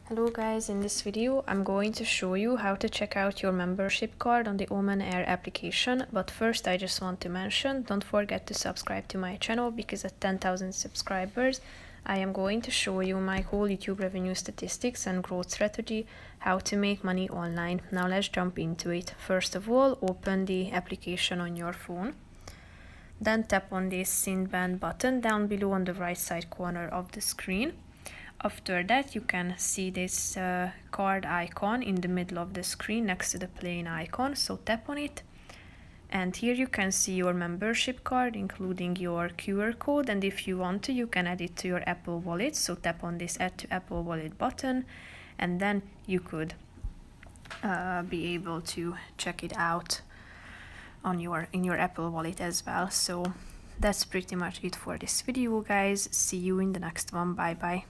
Hello guys, in this video I'm going to show you how to check out your membership card on the Oman Air application, but first I just want to mention, don't forget to subscribe to my channel because at 10,000 subscribers I am going to show you my whole YouTube revenue statistics and growth strategy, how to make money online. Now let's jump into it. First of all, open the application on your phone. Then tap on this Sindband button down below on the right side corner of the screen. After that, you can see this card icon in the middle of the screen next to the plane icon, so tap on it. And here you can see your membership card, including your QR code, and if you want to, you can add it to your Apple Wallet, so tap on this Add to Apple Wallet button, and then you could be able to check it out on in your Apple Wallet as well. So that's pretty much it for this video, guys. See you in the next one. Bye bye.